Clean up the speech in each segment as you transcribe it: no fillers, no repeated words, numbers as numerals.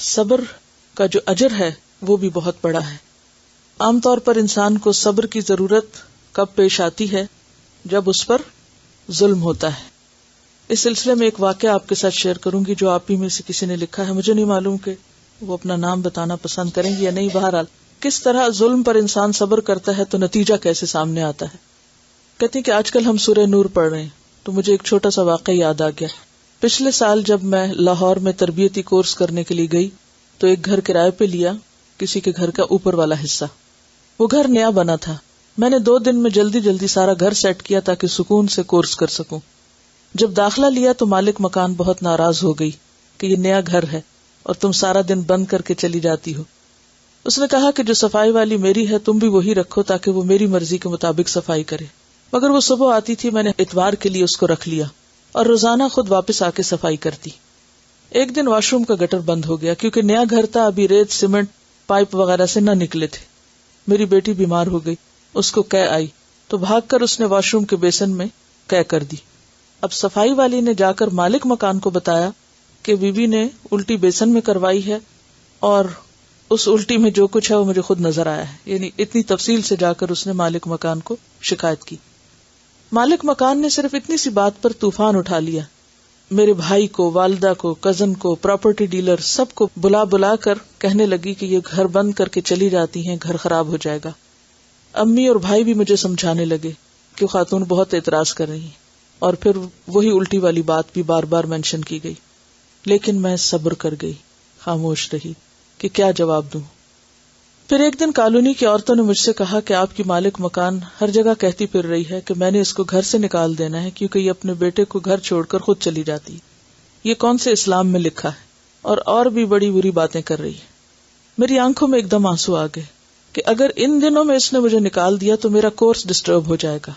صبر کا جو اجر ہے وہ بھی بہت بڑا ہے. عام طور پر انسان کو صبر کی ضرورت کب پیش آتی ہے؟ جب اس پر ظلم ہوتا ہے. اس سلسلے میں ایک واقعہ آپ کے ساتھ شیئر کروں گی جو آپ ہی میں سے کسی نے لکھا ہے. مجھے نہیں معلوم کہ وہ اپنا نام بتانا پسند کریں گے یا نہیں. بہرحال کس طرح ظلم پر انسان صبر کرتا ہے تو نتیجہ کیسے سامنے آتا ہے. کہتے ہیں کہ آج کل ہم سورہ نور پڑھ رہے ہیں تو مجھے ایک چھوٹا سا واقعہ یاد آ گیا. پچھلے سال جب میں لاہور میں تربیتی کورس کرنے کے لیے گئی تو ایک گھر کرائے پہ لیا, کسی کے گھر کا اوپر والا حصہ. وہ گھر نیا بنا تھا. میں نے 2 دن میں جلدی سارا گھر سیٹ کیا تاکہ سکون سے کورس کر سکوں. جب داخلہ لیا تو مالک مکان بہت ناراض ہو گئی کہ یہ نیا گھر ہے اور تم سارا دن بند کر کے چلی جاتی ہو. اس نے کہا کہ جو صفائی والی میری ہے تم بھی وہی رکھو تاکہ وہ میری مرضی کے مطابق صفائی کرے. مگر وہ صبح آتی تھی, میں نے اتوار کے لیے اس کو رکھ لیا اور روزانہ خود واپس آ کے صفائی کرتی. ایک دن واش روم کا گٹر بند ہو گیا کیونکہ نیا گھر تھا, ابھی ریت سیمنٹ پائپ وغیرہ سے نہ نکلے تھے. میری بیٹی بیمار ہو گئی, اس کو قے آئی تو بھاگ کر اس نے واش روم کے بیسن میں قے کر دی. اب صفائی والی نے جا کر مالک مکان کو بتایا کہ بیوی نے الٹی بیسن میں کروائی ہے اور اس الٹی میں جو کچھ ہے وہ مجھے خود نظر آیا ہے. یعنی اتنی تفصیل سے جا کر اس نے مالک مکان کو شکایت کی. مالک مکان نے صرف اتنی سی بات پر طوفان اٹھا لیا. میرے بھائی کو, والدہ کو, کزن کو, پراپرٹی ڈیلر سب کو بلا کر کہنے لگی کہ یہ گھر بند کر کے چلی جاتی ہیں, گھر خراب ہو جائے گا. امی اور بھائی بھی مجھے سمجھانے لگے کہ خاتون بہت اعتراض کر رہی ہیں, اور پھر وہی الٹی والی بات بھی بار بار مینشن کی گئی. لیکن میں صبر کر گئی, خاموش رہی کہ کیا جواب دوں. پھر ایک دن کالونی کی عورتوں نے مجھ سے کہا کہ آپ کی مالک مکان ہر جگہ کہتی پھر رہی ہے کہ میں نے اس کو گھر سے نکال دینا ہے کیونکہ یہ اپنے بیٹے کو گھر چھوڑ کر خود چلی جاتی. یہ کون سے اسلام میں لکھا ہے؟ اور بھی بڑی بری باتیں کر رہی ہے. میری آنکھوں میں ایک دم آنسو آ گئے کہ اگر ان دنوں میں اس نے مجھے نکال دیا تو میرا کورس ڈسٹرب ہو جائے گا.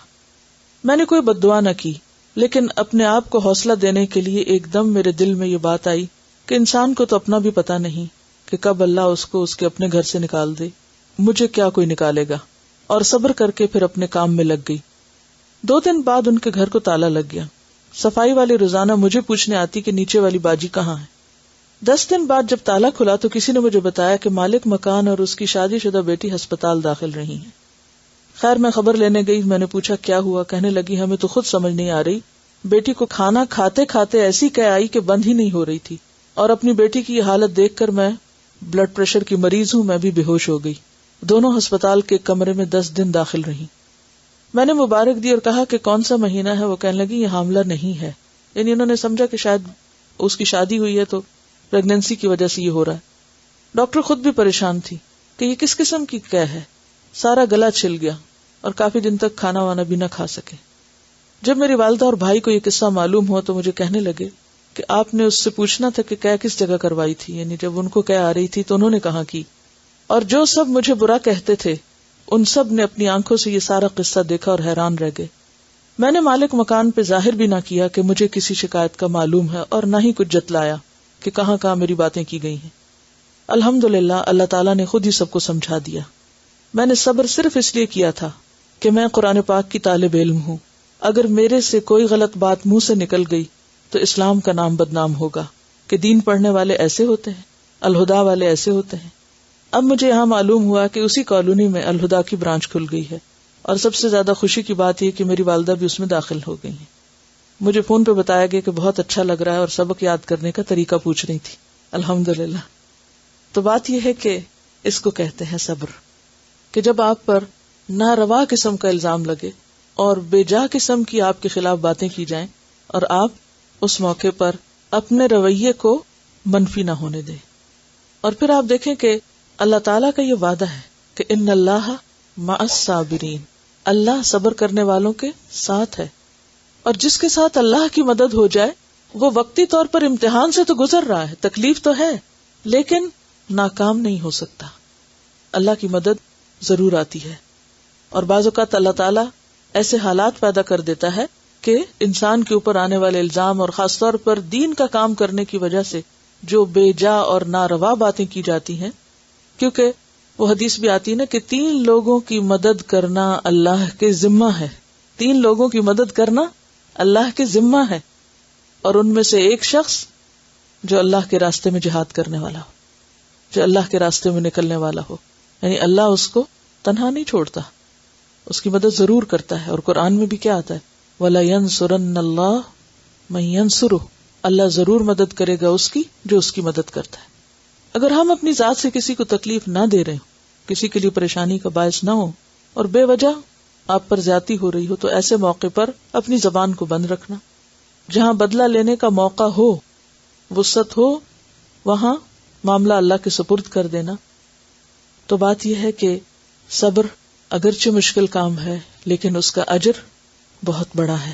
میں نے کوئی بد دعا نہ کی, لیکن اپنے آپ کو حوصلہ دینے کے لیے ایک دم میرے دل میں یہ بات آئی کہ انسان کو تو اپنا بھی پتا نہیں کہ کب اللہ اس کو اس کے اپنے گھر سے نکال دے, مجھے کیا کوئی نکالے گا. اور صبر کر کے پھر اپنے کام میں لگ گئی. 2 دن بعد ان کے گھر کو تالا لگ گیا. صفائی والی روزانہ مجھے پوچھنے آتی کہ نیچے والی باجی کہاں ہے. 10 دن بعد جب تالا کھلا تو کسی نے مجھے بتایا کہ مالک مکان اور اس کی شادی شدہ بیٹی ہسپتال داخل رہی ہیں. خیر میں خبر لینے گئی, میں نے پوچھا کیا ہوا. کہنے لگی ہمیں تو خود سمجھ نہیں آ رہی, بیٹی کو کھانا کھاتے کھاتے ایسی قے آئی کہ بند ہی نہیں ہو رہی تھی, اور اپنی بیٹی کی یہ حالت دیکھ کر میں بلڈ پریشر کی مریض ہوں, میں بھی بے ہوش ہو گئی. دونوں ہسپتال کے کمرے میں 10 دن داخل رہی. میں نے مبارک دی اور کہا کہ کون سا مہینہ ہے. وہ کہنے لگی یہ حاملہ نہیں ہے. یعنی انہوں نے سمجھا کہ شاید اس کی شادی ہوئی ہے تو پریگنینسی کی وجہ سے یہ ہو رہا ہے. ڈاکٹر خود بھی پریشان تھی کہ یہ کس قسم کی قے ہے. سارا گلا چھل گیا اور کافی دن تک کھانا وانا بھی نہ کھا سکے. جب میری والدہ اور بھائی کو یہ قصہ معلوم ہوا تو مجھے کہنے لگے کہ آپ نے اس سے پوچھنا تھا کہ قے کس جگہ کروائی تھی. یعنی جب ان کو قے آ رہی تھی تو انہوں نے کہاں کی. اور جو سب مجھے برا کہتے تھے ان سب نے اپنی آنکھوں سے یہ سارا قصہ دیکھا اور حیران رہ گئے. میں نے مالک مکان پہ ظاہر بھی نہ کیا کہ مجھے کسی شکایت کا معلوم ہے, اور نہ ہی کچھ جتلایا کہ کہاں کہاں میری باتیں کی گئی ہیں. الحمدللہ اللہ تعالیٰ نے خود ہی سب کو سمجھا دیا. میں نے صبر صرف اس لیے کیا تھا کہ میں قرآن پاک کی طالب علم ہوں. اگر میرے سے کوئی غلط بات منہ سے نکل گئی تو اسلام کا نام بدنام ہوگا کہ دین پڑھنے والے ایسے ہوتے ہیں, الہدا والے ایسے ہوتے ہیں. اب مجھے یہاں معلوم ہوا کہ اسی کالونی میں الہدا کی برانچ کھل گئی ہے, اور سب سے زیادہ خوشی کی بات یہ کہ میری والدہ بھی اس میں داخل ہو گئی ہیں. مجھے فون پہ بتایا گیا کہ بہت اچھا لگ رہا ہے, اور سبق یاد کرنے کا طریقہ پوچھ رہی تھی. الحمدللہ. تو بات یہ ہے کہ اس کو کہتے ہیں صبر, کہ جب آپ پر ناروا قسم کا الزام لگے اور بے جا قسم کی آپ کے خلاف باتیں کی جائیں, اور آپ اس موقع پر اپنے رویے کو منفی نہ ہونے دیں. اور پھر آپ دیکھیں کہ اللہ تعالیٰ کا یہ وعدہ ہے کہ ان اللہ مع الصابرین, اللہ صبر کرنے والوں کے ساتھ ہے. اور جس کے ساتھ اللہ کی مدد ہو جائے وہ وقتی طور پر امتحان سے تو گزر رہا ہے, تکلیف تو ہے, لیکن ناکام نہیں ہو سکتا. اللہ کی مدد ضرور آتی ہے. اور بعض اوقات اللہ تعالیٰ ایسے حالات پیدا کر دیتا ہے کہ انسان کے اوپر آنے والے الزام, اور خاص طور پر دین کا کام کرنے کی وجہ سے جو بے جا اور ناروا باتیں کی جاتی ہیں, کیونکہ وہ حدیث بھی آتی ہے نا کہ 3 لوگوں کی مدد کرنا اللہ کے ذمہ ہے. 3 لوگوں کی مدد کرنا اللہ کے ذمہ ہے, اور ان میں سے ایک شخص جو اللہ کے راستے میں جہاد کرنے والا ہو. جو اللہ کے راستے میں نکلنے والا ہو. یعنی اللہ اس کو تنہا نہیں چھوڑتا، اس کی مدد ضرور کرتا ہے. اور قرآن میں بھی کیا آتا ہے؟ وَلَيَنْصُرَنَّ اللَّهُ مَن يَنْصُرُهُ، اللہ ضرور مدد کرے گا اس کی جو اس کی مدد کرتا ہے. اگر ہم اپنی ذات سے کسی کو تکلیف نہ دے رہے ہوں، کسی کے لیے پریشانی کا باعث نہ ہو، اور بے وجہ آپ پر زیادتی ہو رہی ہو، تو ایسے موقع پر اپنی زبان کو بند رکھنا. جہاں بدلہ لینے کا موقع ہو، وسعت ہو، وہاں معاملہ اللہ کے سپرد کر دینا. تو بات یہ ہے کہ صبر اگرچہ مشکل کام ہے لیکن اس کا اجر بہت بڑا ہے.